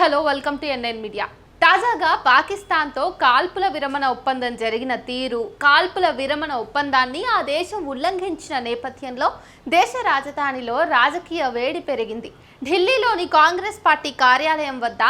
Hello welcome to NN media. తాజాగా పాకిస్తాన్తో కాల్పుల విరమణ ఒప్పందం జరిగిన తీరు, కాల్పుల విరమణ ఒప్పందాన్ని ఆ దేశం ఉల్లంఘించిన నేపథ్యంలో దేశ రాజధానిలో రాజకీయ వేడి పెరిగింది. ఢిల్లీలోని కాంగ్రెస్ పార్టీ కార్యాలయం వద్ద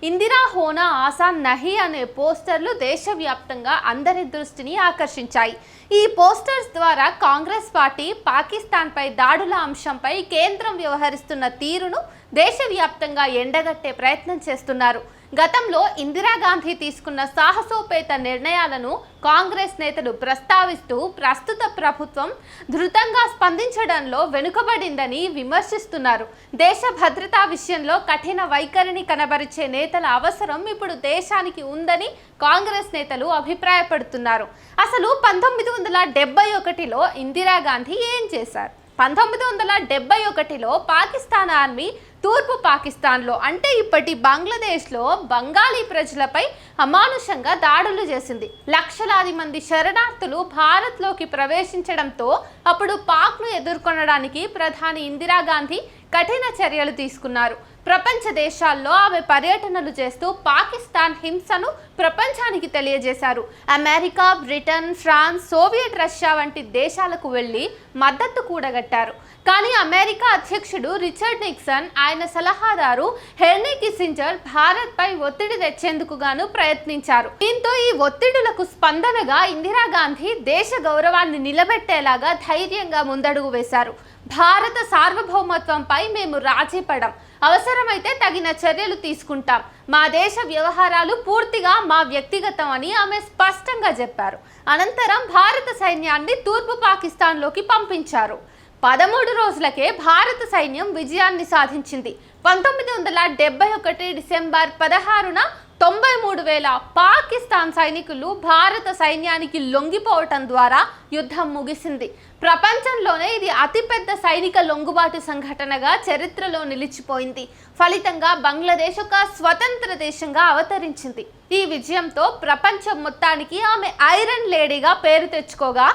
ఇందిరా హోనా ఆసాన్ నహీ అనే పోస్టర్లు దేశవ్యాప్తంగా అందరి దృష్టిని ఆకర్షించాయి. ఈ పోస్టర్స్ ద్వారా కాంగ్రెస్ పార్టీ పాకిస్తాన్పై దాడుల అంశంపై కేంద్రం వ్యవహరిస్తున్న తీరును దేశవ్యాప్తంగా ఎండగట్టే ప్రయత్నం చేస్తున్నారు. గతంలో ఇందిరాగాంధీ తీసుకున్న సాహసోపేత నిర్ణయాలను కాంగ్రెస్ నేతలు ప్రస్తావిస్తూ ప్రస్తుత ప్రభుత్వం ధృతంగా స్పందించడంలో వెనుకబడిందని విమర్శిస్తున్నారు. దేశ భద్రతా విషయంలో కఠిన వైఖరిని కనబరిచే నేతల అవసరం ఇప్పుడు దేశానికి ఉందని కాంగ్రెస్ నేతలు అభిప్రాయపడుతున్నారు. అసలు 1971లో ఇందిరాగాంధీ ఏం చేశారు? 1971లో పాకిస్తాన్ ఆర్మీ తూర్పు పాకిస్తాన్లో అంటే ఇప్పటి బంగ్లాదేశ్లో బంగాళీ ప్రజలపై అమానుషంగా దాడులు చేసింది. లక్షలాది మంది శరణార్థులు భారత్లోకి ప్రవేశించడంతో అప్పుడు పాక్ను ఎదుర్కొనడానికి ప్రధాని ఇందిరాగాంధీ కఠిన చర్యలు తీసుకున్నారు. ప్రపంచ దేశాల్లో ఆమె పర్యటనలు చేస్తూ పాకిస్తాన్ హింసను ప్రపంచానికి తెలియజేశారు. America, Britain, France, Soviet Russia వంటి దేశాలకు వెళ్లి మద్దతు కూడగట్టారు. కానీ అమెరికా అధ్యక్షుడు రిచర్డ్ నిక్సన్, ఆయన సలహాదారు హెన్రీ కిస్సింజర్ భారత్పై ఒత్తిడి తెచ్చేందుకు గాను ప్రయత్నించారు. దీంతో ఈ ఒత్తిడులకు స్పందనగా ఇందిరాగాంధీ దేశ గౌరవాన్ని నిలబెట్టేలాగా ధైర్యంగా ముందడుగు వేశారు. భారత సార్వభౌమత్వంపై మేము రాజీ పడం, అవసరమైతే తగిన చర్యలు తీసుకుంటాం, మా దేశ వ్యవహారాలు పూర్తిగా మా వ్యక్తిగతం అని ఆమె స్పష్టంగా చెప్పారు. అనంతరం భారత సైన్యాన్ని తూర్పు పాకిస్తాన్లోకి పంపించారు. 13 రోజులకే భారత సైన్యం విజయాన్ని సాధించింది. 1971 డిసెంబర్ 16న 93,000 పాకిస్తాన్ సైనికులు భారత సైన్యానికి లొంగిపోవటం ద్వారా యుద్ధం ముగిసింది. ప్రపంచంలోనే ఇది అతిపెద్ద సైనిక లొంగుబాటు సంఘటనగా చరిత్రలో నిలిచిపోయింది. ఫలితంగా బంగ్లాదేశ్ ఒక స్వతంత్ర దేశంగా అవతరించింది. ఈ విజయంతో ప్రపంచం మొత్తానికి ఆమె ఐరన్ లేడీగా పేరు తెచ్చుకోగా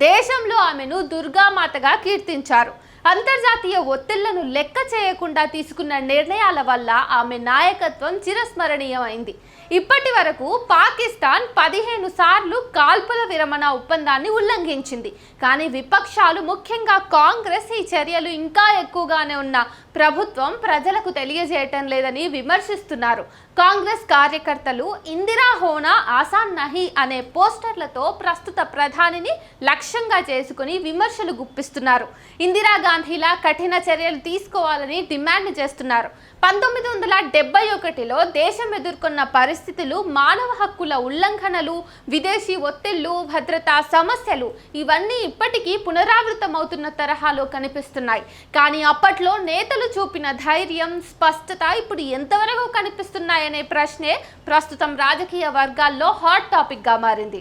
దేశంలో ఆమెను దుర్గామాతగా కీర్తించారు. అంతర్జాతీయ ఒత్తిళ్లను లెక్క చేయకుండా తీసుకున్న నిర్ణయాల వల్ల ఆమె నాయకత్వం చిరస్మరణీయమైంది. ఇప్పటి వరకు పాకిస్తాన్ 15 సార్లు కాల్పుల విరమణ ఒప్పందాన్ని ఉల్లంఘించింది. కానీ విపక్షాలు, ముఖ్యంగా కాంగ్రెస్, ఈ చర్యలు ఇంకా ఎక్కువగానే ఉన్న ప్రభుత్వం ప్రజలకు తెలియజేయటం లేదని విమర్శిస్తున్నారు. కాంగ్రెస్ కార్యకర్తలు ఇందిరా హోనా ఆసాన్ నహీ అనే పోస్టర్లతో ప్రస్తుత ప్రధానిని లక్ష్యంగా చేసుకుని విమర్శలు గుప్పిస్తున్నారు. ఇందిరాగాంధీలా కఠిన చర్యలు తీసుకోవాలని డిమాండ్ చేస్తున్నారు. 1971లో దేశం ఎదుర్కొన్న పరిస్థితులు, మానవ హక్కుల ఉల్లంఘనలు, విదేశీ ఒత్తిళ్లు, భద్రతా సమస్యలు ఇవన్నీ ఇప్పటికీ పునరావృతమవుతున్న తరహాలో కనిపిస్తున్నాయి. కానీ అప్పట్లో నేతలు చూపిన ధైర్యం, స్పష్టత ఇప్పుడు ఎంతవరకు కనిపిస్తున్నాయనే ప్రశ్నే ప్రస్తుతం రాజకీయ వర్గాల్లో హాట్ టాపిక్గా మారింది.